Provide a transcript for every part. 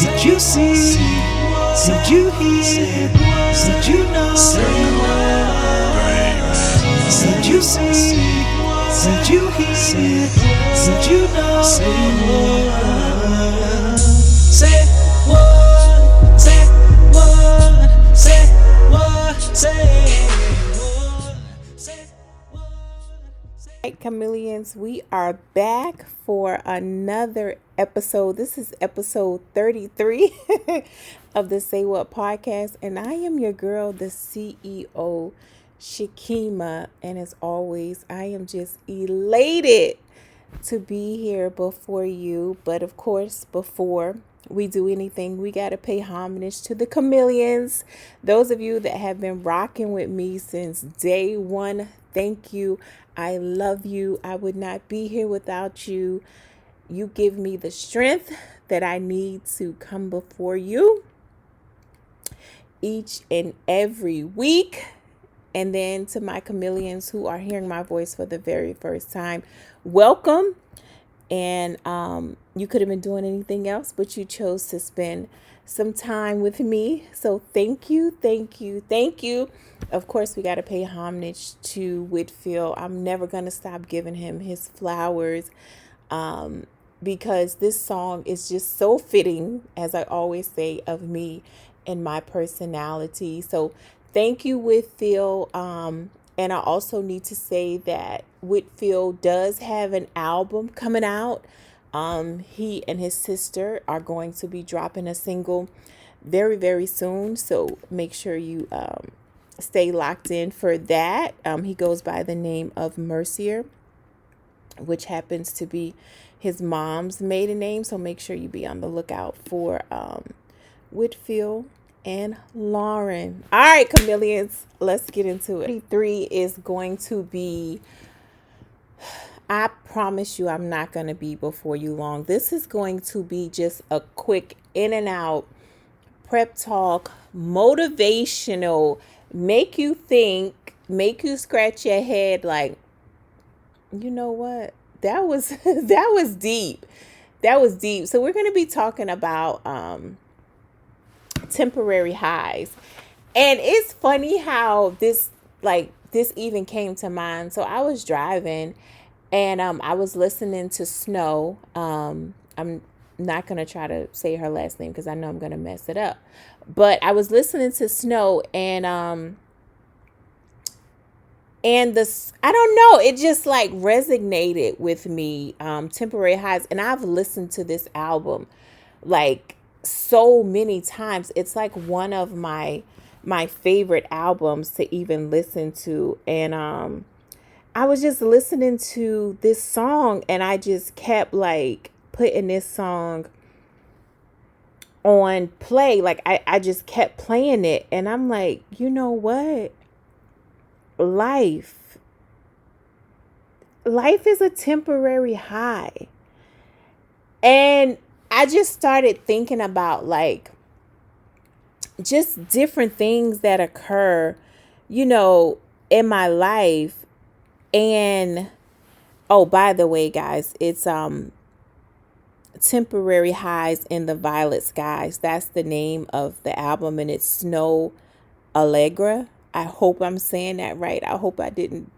Did you see? Did you hear? Did you know? Did you see? Did you hear? Did you know? Say what? Say what? Say what? Say what? Say what? Right, chameleons, we are back for another episode. This is episode 33 of the Say What podcast, and I am your girl, the CEO, Shakima. And as always, I am just elated to be here before you. But of course, before we do anything, we got to pay homage to the chameleons. Those of you that have been rocking with me since day one, thank you. I love you. I would not be here without you. You give me the strength that I need to come before you each and every week. And then to my chameleons who are hearing my voice for the very first time, welcome. And you could have been doing anything else, but you chose to spend some time with me. So thank you, thank you, thank you. Of course, we got to pay homage to Whitfield. I'm never going to stop giving him his flowers because this song is just so fitting, as I always say, of me and my personality. So thank you, Whitfield. And I also need to say that Whitfield does have an album coming out. He and his sister are going to be dropping a single very, very soon. So make sure you stay locked in for that. He goes by the name of Mercier, which happens to be his mom's maiden name. So make sure you be on the lookout for Whitfield and Lauren. All right, chameleons, let's get into it. 33 is going to be, I promise you, I'm not going to be before you long. This is going to be just a quick in and out prep talk, motivational, make you think, make you scratch your head like, you know what? That was that was deep. That was deep. So we're going to be talking about temporary highs. And it's funny how this even came to mind. So I was driving and I was listening to Snow. I'm not going to try to say her last name because I know I'm going to mess it up. But I was listening to Snow and this, I don't know, it just like resonated with me, temporary highs. And I've listened to this album like so many times. It's like one of my favorite albums to even listen to. And I was just listening to this song and I just kept like putting this song on play. Like I just kept playing it and I'm like, you know what? Life is a temporary high. And I just started thinking about like just different things that occur, in my life. And oh, by the way, guys, it's Temporary Highs in the Violet Skies. That's the name of the album and it's Snow Allegra. I hope I'm saying that right. I hope I didn't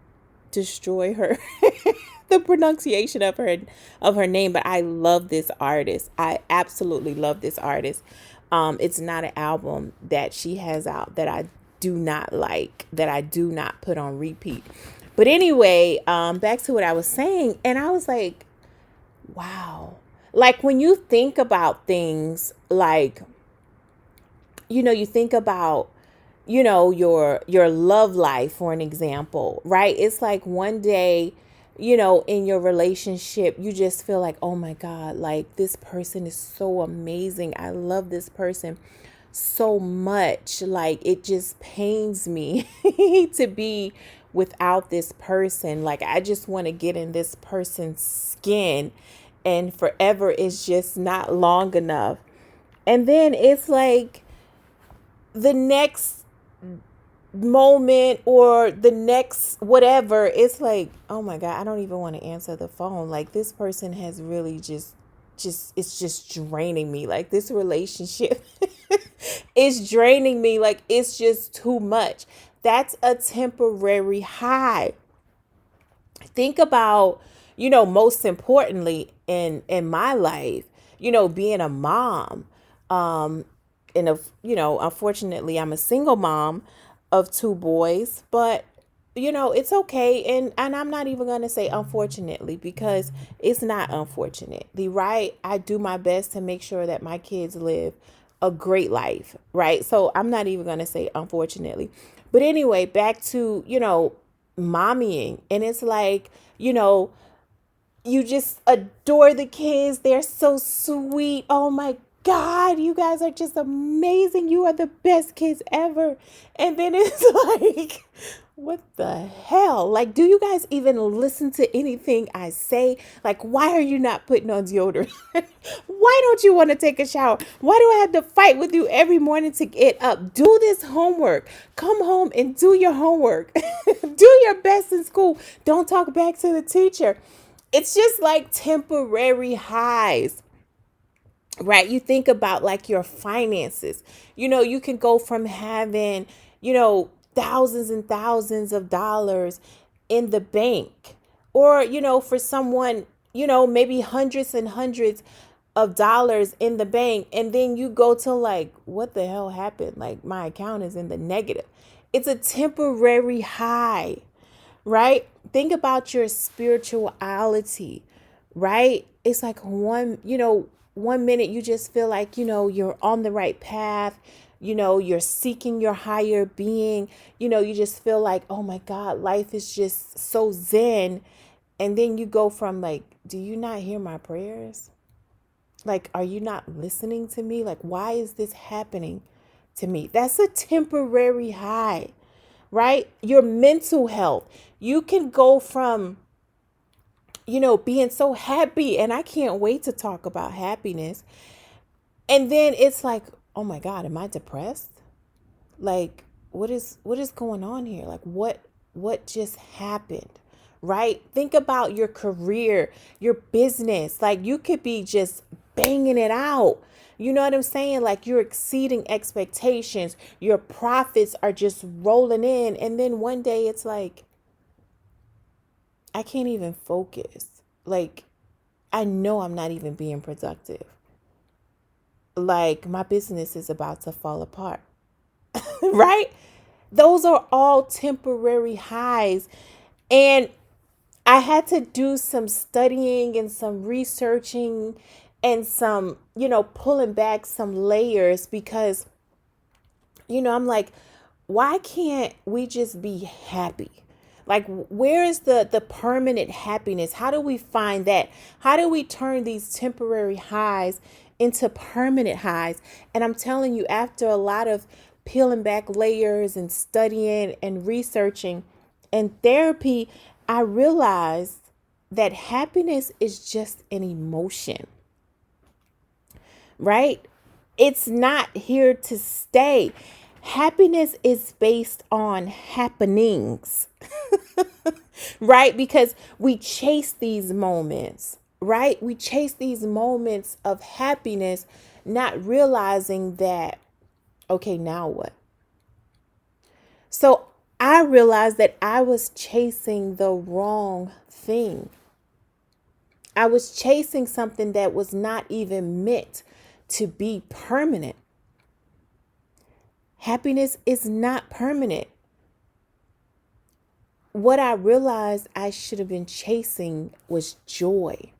destroy her the pronunciation of her name, but I love this artist. I absolutely love this artist. It's not an album that she has out that I do not like, that I do not put on repeat. But anyway, back to what I was saying, and I was like, wow. Like when you think about things like, you think about your love life, for an example, right? It's like one day, in your relationship, you just feel like, oh my God, like this person is so amazing. I love this person so much. Like it just pains me to be without this person. Like I just want to get in this person's skin and forever is just not long enough. And then it's like the next moment or the next whatever, it's like, oh my God, I don't even want to answer the phone. Like this person has really just it's just draining me. Like this relationship is draining me. Like it's just too much. That's a temporary high. Think about, most importantly in my life, being a mom. Um, and unfortunately, I'm a single mom of two boys, but it's okay. And I'm not even going to say unfortunately, because it's not unfortunate. Right? I do my best to make sure that my kids live a great life, right? So I'm not even going to say unfortunately. But anyway, back to, mommying. And it's like, you just adore the kids. They're so sweet. Oh my God, you guys are just amazing. You are the best kids ever. And then it's like, what the hell? Like, do you guys even listen to anything I say? Like, why are you not putting on deodorant? Why don't you want to take a shower? Why do I have to fight with you every morning to get up? Do this homework. Come home and do your homework. Do your best in school. Don't talk back to the teacher. It's just like temporary highs, right? You think about like your finances. You can go from having, thousands and thousands of dollars in the bank, or, for someone, maybe hundreds and hundreds of dollars in the bank. And then you go to like, what the hell happened? Like my account is in the negative. It's a temporary high, right? Think about your spirituality, right? It's like one minute you just feel like, you're on the right path, you're seeking your higher being, you just feel like, oh my God, life is just so zen. And then you go from like, do you not hear my prayers? Like, are you not listening to me? Like, why is this happening to me? That's a temporary high, right? Your mental health. You can go from, being so happy, and I can't wait to talk about happiness. And then it's like, oh my God, am I depressed? Like, what is going on here? Like, what just happened? Right? Think about your career, your business. Like, you could be just banging it out. You know what I'm saying? Like, you're exceeding expectations. Your profits are just rolling in. And then one day it's like, I can't even focus. Like, I know I'm not even being productive. Like, my business is about to fall apart. Right? Those are all temporary highs. And I had to do some studying and some researching and some, pulling back some layers, because, I'm like, why can't we just be happy? Like, where is the permanent happiness? How do we find that? How do we turn these temporary highs into permanent highs? And I'm telling you, after a lot of peeling back layers and studying and researching and therapy, I realized that happiness is just an emotion, right? It's not here to stay. Happiness is based on happenings, right? Because we chase these moments, right? We chase these moments of happiness, not realizing that, okay, now what? So I realized that I was chasing the wrong thing. I was chasing something that was not even meant to be permanent. Happiness is not permanent. What I realized I should have been chasing was joy.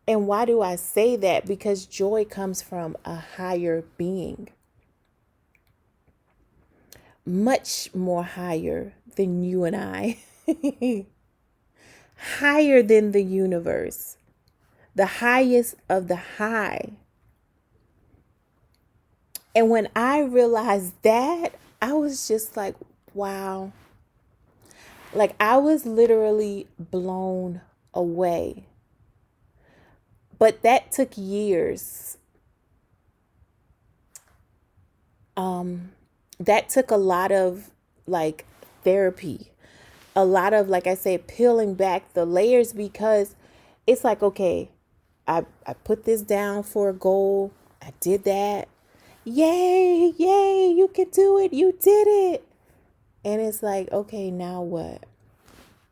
And why do I say that? Because joy comes from a higher being, much more higher than you and I, higher than the universe, the highest of the high. And when I realized that, I was just like, wow. Like, I was literally blown away. But that took years. That took a lot of like therapy, a lot of, like I said, peeling back the layers, because it's like, okay, I put this down for a goal. I did that. Yay, yay, you can do it. You did it. And it's like, okay, now what?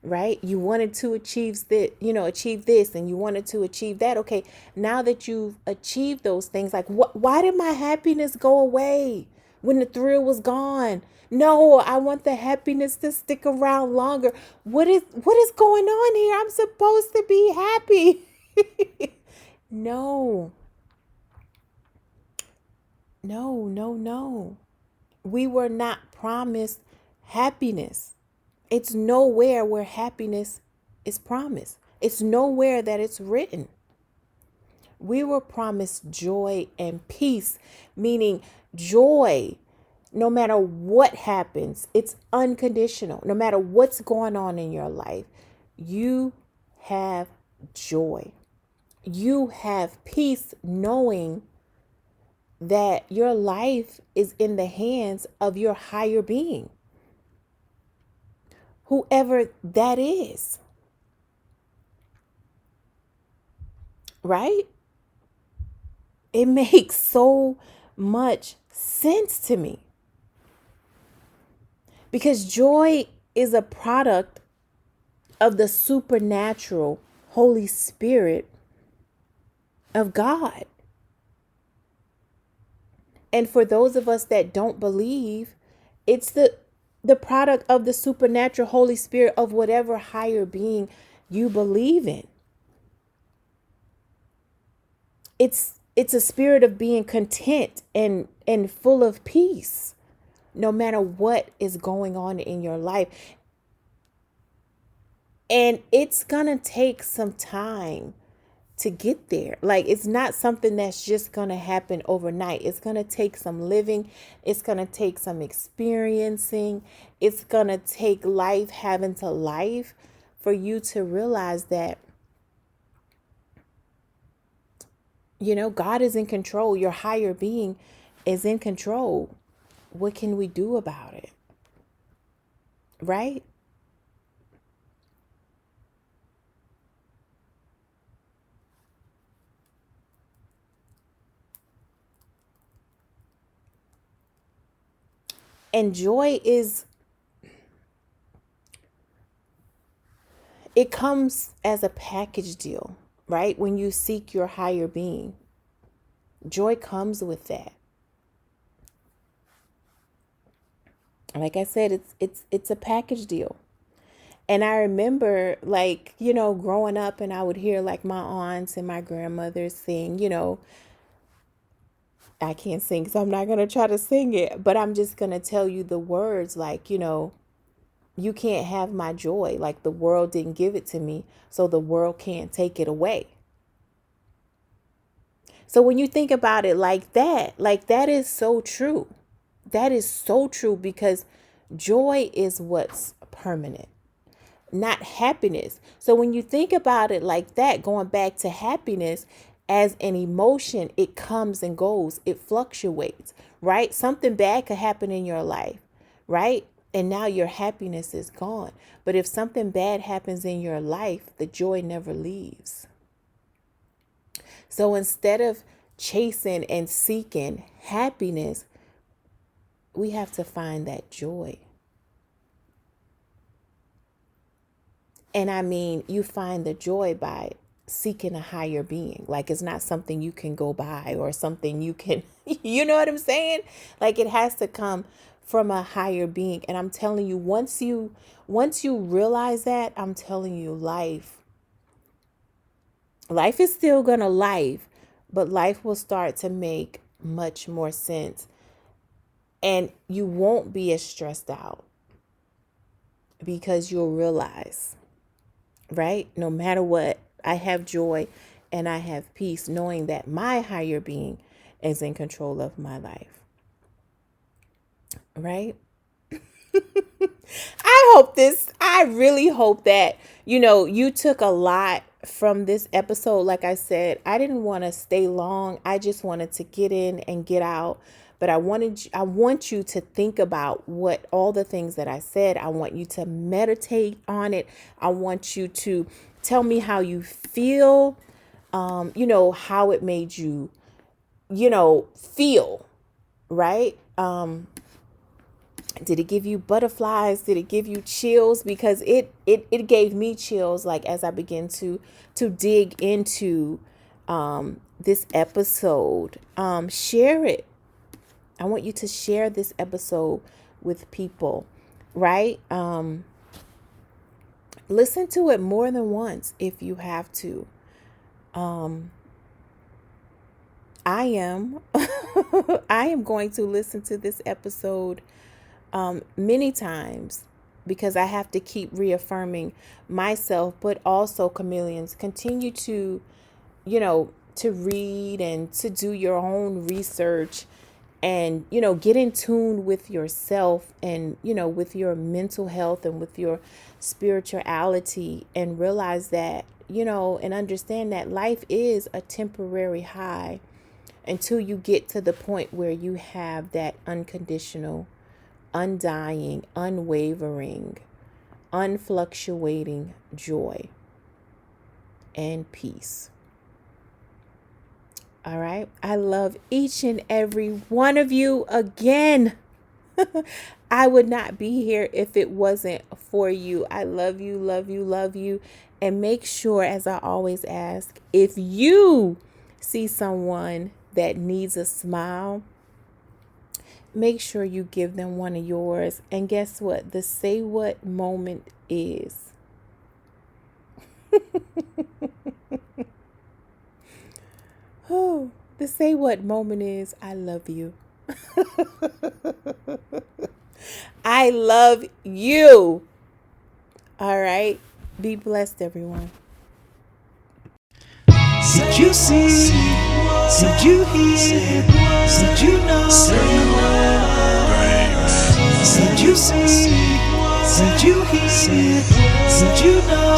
Right? You wanted to achieve that, achieve this, and you wanted to achieve that. Okay, now that you've achieved those things, like why did my happiness go away when the thrill was gone? No, I want the happiness to stick around longer. What is going on here? I'm supposed to be happy. No. No, no, no. We were not promised happiness. It's nowhere where happiness is promised. It's nowhere that it's written. We were promised joy and peace, meaning joy, no matter what happens, it's unconditional. No matter what's going on in your life, you have joy. You have peace knowing that your life is in the hands of your higher being, whoever that is. Right? It makes so much sense to me because joy is a product of the supernatural Holy Spirit of God. And for those of us that don't believe, it's the product of the supernatural Holy Spirit of whatever higher being you believe in. It's a spirit of being content and full of peace, no matter what is going on in your life. And it's gonna take some time to get there. Like, it's not something that's just gonna happen overnight. It's gonna take some living. It's gonna take some experiencing. It's gonna take life having to life for you to realize that, God is in control. Your higher being is in control. What can we do about it? Right? And joy it comes as a package deal, right? When you seek your higher being, joy comes with that. Like I said, it's a package deal. And I remember, like, growing up, and I would hear like my aunts and my grandmothers sing, I can't sing, so I'm not going to try to sing it, but I'm just going to tell you the words, like, you can't have my joy. Like, the world didn't give it to me, so the world can't take it away. So when you think about it like that is so true. That is so true, because joy is what's permanent, not happiness. So when you think about it like that, going back to happiness as an emotion, it comes and goes, it fluctuates, right? Something bad could happen in your life, right? And now your happiness is gone. But if something bad happens in your life, the joy never leaves. So instead of chasing and seeking happiness, we have to find that joy. And I mean, you find the joy by seeking a higher being. Like, it's not something you can go by or something you can, you know what I'm saying? Like, it has to come from a higher being. And I'm telling you, once you realize that, I'm telling you, life is still gonna life, but life will start to make much more sense. And you won't be as stressed out, because you'll realize, right? No matter what, I have joy and I have peace, knowing that my higher being is in control of my life. Right? I really hope that, you took a lot from this episode. Like I said, I didn't want to stay long. I just wanted to get in and get out. But I want you to think about what all the things that I said. I want you to meditate on it. I want you to tell me how you feel how it made you, feel, right? Did it give you butterflies? Did it give you chills? Because it gave me chills, like as I begin to dig into this episode. Share it. I want you to share this episode with people, right? Listen to it more than once if you have to. I am I am going to listen to this episode many times, because I have to keep reaffirming myself, but also, chameleons, continue to, to read and to do your own research, and, get in tune with yourself, and, with your mental health and with your spirituality, and realize that, and understand that life is a temporary high until you get to the point where you have that unconditional, undying, unwavering, unfluctuating joy and peace. All right. I love each and every one of you again. I would not be here if it wasn't for you. I love you, love you, love you. And make sure, as I always ask, if you see someone that needs a smile, make sure you give them one of yours. And guess what? The say what moment is. Oh, the say what moment is, I love you. I love you. All right. Be blessed, everyone. Did you see? Did you hear? Did you know? Did you see? Did you hear? Did you know?